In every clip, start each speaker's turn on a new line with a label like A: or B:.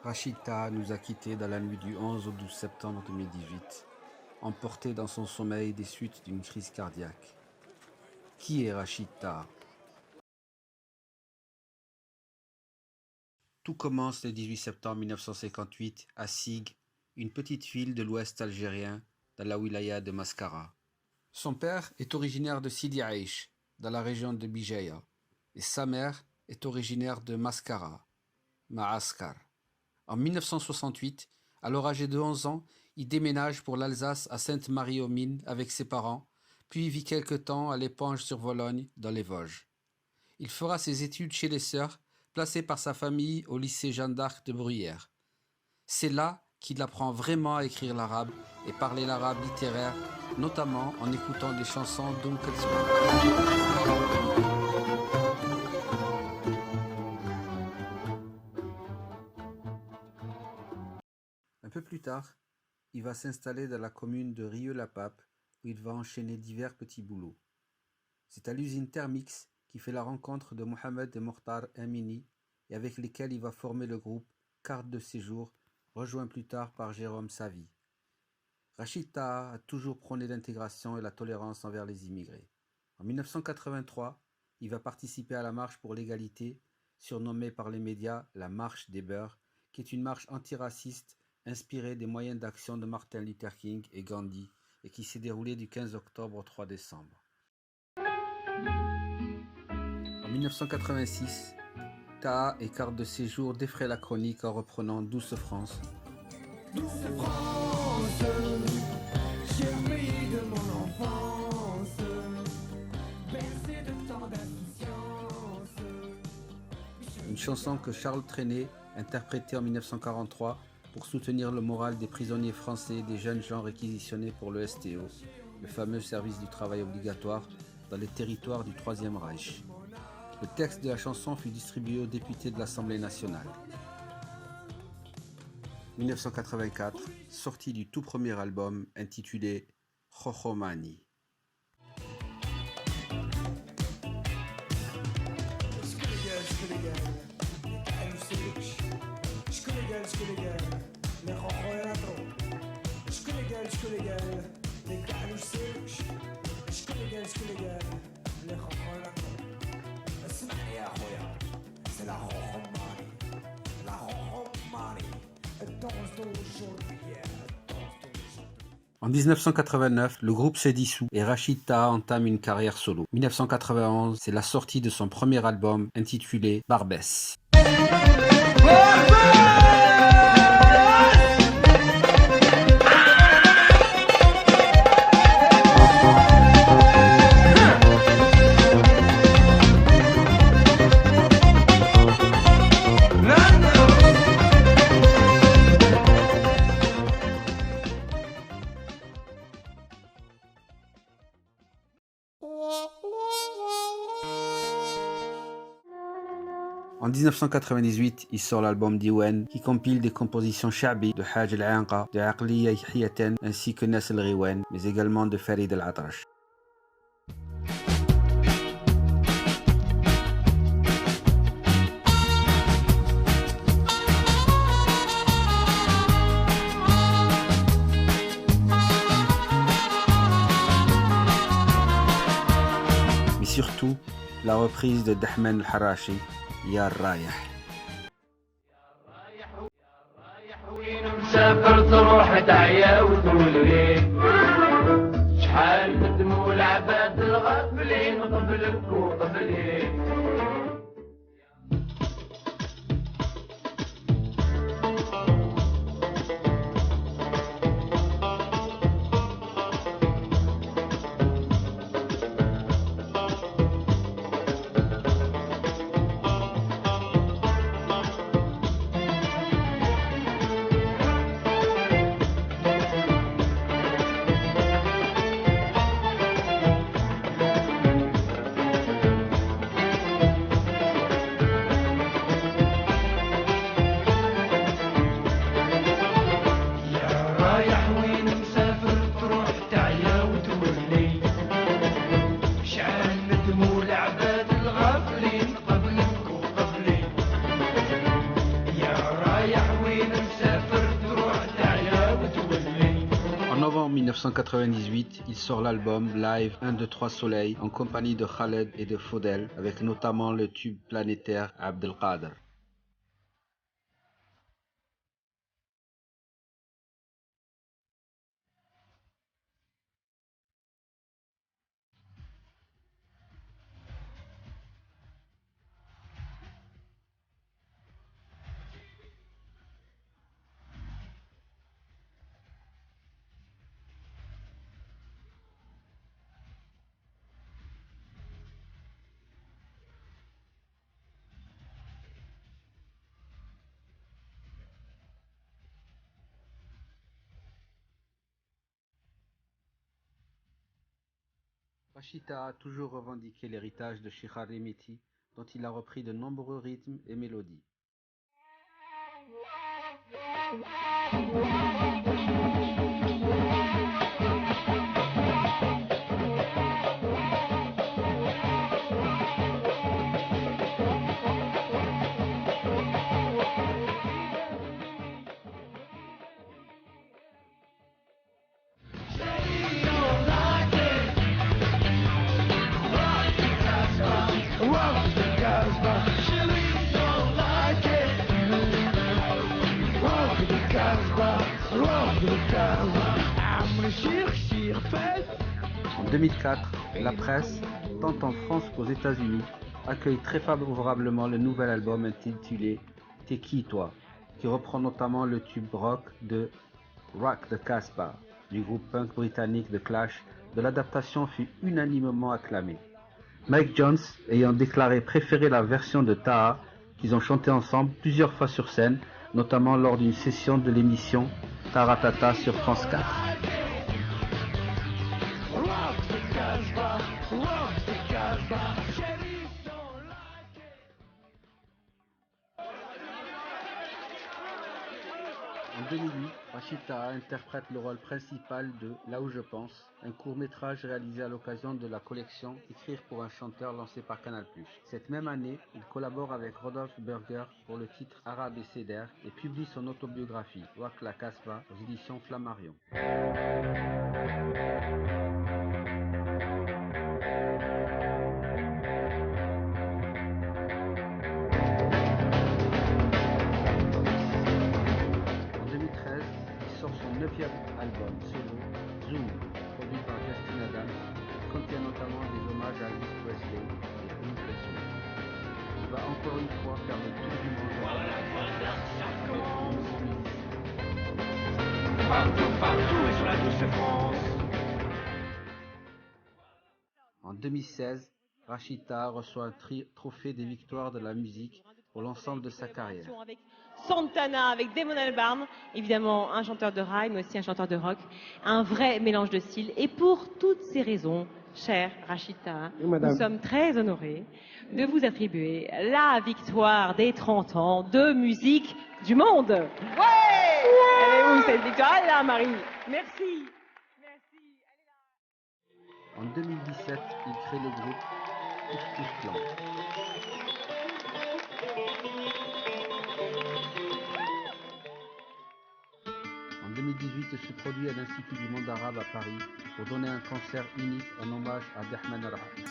A: Rachida nous a quittés dans la nuit du 11 au 12 septembre 2018, emporté dans son sommeil des suites d'une crise cardiaque. Qui est Rachida? Tout commence le 18 septembre 1958 à Sig, une petite ville de l'ouest algérien, dans la wilaya de Mascara. Son père est originaire de Sidi Aïch, dans la région de Bijaya, et sa mère est originaire de Mascara, Maaskar. En 1968, alors âgé de 11 ans, il déménage pour l'Alsace à Sainte-Marie-aux-Mines avec ses parents, puis vit quelque temps à l'Épange-sur-Vologne, dans les Vosges. Il fera ses études chez les sœurs, placé par sa famille au lycée Jeanne d'Arc de Bruyères. C'est là qu'il apprend vraiment à écrire l'arabe et parler l'arabe littéraire, notamment en écoutant des chansons d'Oum Kulthum. Un peu plus tard, il va s'installer dans la commune de Rieux-la-Pape où il va enchaîner divers petits boulots. C'est à l'usine Thermix qu'il fait la rencontre de Mohamed et Mokhtar Amini et avec lesquels il va former le groupe Carte de séjour, rejoint plus tard par Jérôme Savy. Rachid Taha a toujours prôné l'intégration et la tolérance envers les immigrés. En 1983, il va participer à la marche pour l'égalité, surnommée par les médias la Marche des Beurs, qui est une marche antiraciste inspirée des moyens d'action de Martin Luther King et Gandhi et qui s'est déroulée du 15 octobre au 3 décembre. En 1986, Taha et Carte de séjour défraient la chronique en reprenant Douce France. Douce France, chérie de mon enfance, bercée de tant d'insouciance. Une chanson que Charles Trenet interprétait en 1943 pour soutenir le moral des prisonniers français et des jeunes gens réquisitionnés pour le STO, le fameux service du travail obligatoire dans les territoires du Troisième Reich. Le texte de la chanson fut distribué aux députés de l'Assemblée nationale. 1984, sortie du tout premier album intitulé Khokhomani. En 1989, le groupe se dissout et Rachid Taha entame une carrière solo. 1991, c'est la sortie de son premier album intitulé Barbès. En 1998, il sort l'album Diwan qui compile des compositions Shabi de Haj al-Anqa, de Aqliya Hiyaten ainsi que Nas al-Riwan, mais également de Farid al-Atrash. Mais surtout, la reprise de Dahman al-Harashi, يا الرايح
B: وين مسافر تروح تعيا وتقول لي شحال ندموا العباد الغافلين قبلك وقبلي
A: novembre 1998, il sort l'album Live 1, 2, 3 Soleil en compagnie de Khaled et de Faudel, avec notamment le tube planétaire Abdelkader. Rachita a toujours revendiqué l'héritage de Shihar Remiti, dont il a repris de nombreux rythmes et mélodies. En 2004, la presse, tant en France qu'aux États-Unis, accueille très favorablement le nouvel album intitulé T'es qui toi, qui reprend notamment le tube rock de Rock the Casbah du groupe punk britannique The Clash, dont l'adaptation fut unanimement acclamée. Mike Jones ayant déclaré préférer la version de Taha qu'ils ont chanté ensemble plusieurs fois sur scène, notamment lors d'une session de l'émission Taratata sur France 4. En 2008, Rachita interprète le rôle principal de Là où je pense, un court-métrage réalisé à l'occasion de la collection Écrire pour un chanteur lancée par Canal+. Cette même année, il collabore avec Rodolphe Burger pour le titre Arabe et Céder et publie son autobiographie Rock la Casbah aux éditions Flammarion. Son 9e album solo, Zoom, produit par Justin Adams, contient notamment des hommages à Elvis Presley et Pink Floyd. Il va encore une fois faire le tour du monde
B: Partout et sur la douce France.
A: En 2016, Rachita reçoit un trophée des victoires de la musique pour l'ensemble de sa carrière.
C: Santana avec Damon Albarn, évidemment un chanteur de rail mais aussi un chanteur de rock, un vrai mélange de styles. Et pour toutes ces raisons, chère Rachita, nous sommes très honorés de vous attribuer la victoire des 30 ans de musique du monde. Ouais, elle est où cette victoire? Elle est là, Marie. Merci.
A: En 2017, il crée le groupe Couscous Clan. En 2018, il se produit à l'Institut du monde arabe à Paris pour donner un concert unique en hommage à Abdelrahman Rafi.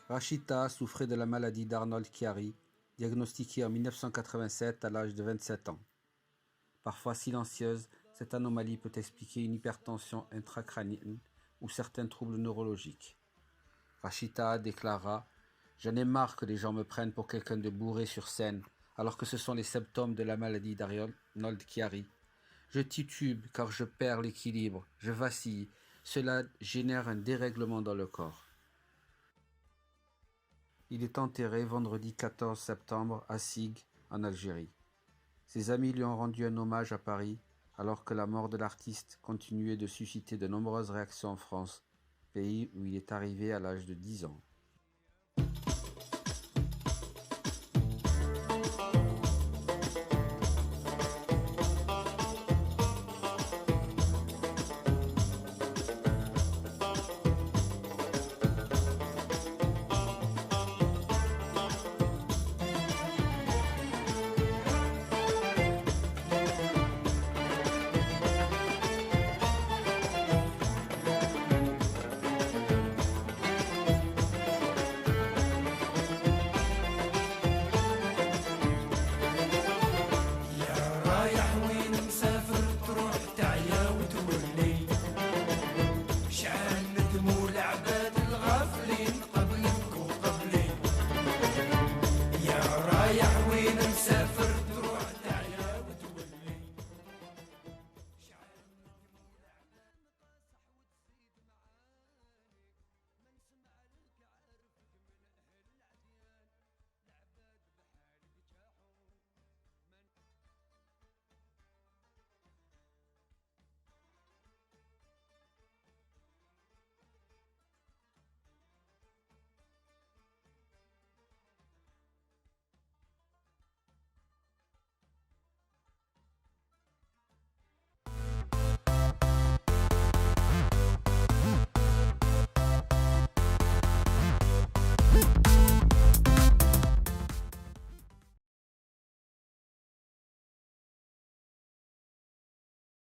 A: Rachita souffrait de la maladie d'Arnold Chiari, diagnostiquée en 1987 à l'âge de 27 ans. Parfois silencieuse, cette anomalie peut expliquer une hypertension intracrânienne ou certains troubles neurologiques. Rachita déclara « J'en ai marre que les gens me prennent pour quelqu'un de bourré sur scène, alors que ce sont les symptômes de la maladie d'Arnold Chiari. Je titube car je perds l'équilibre, je vacille, cela génère un dérèglement dans le corps. » Il est enterré vendredi 14 septembre à Sig, en Algérie. Ses amis lui ont rendu un hommage à Paris, alors que la mort de l'artiste continuait de susciter de nombreuses réactions en France, pays où il est arrivé à l'âge de 10 ans.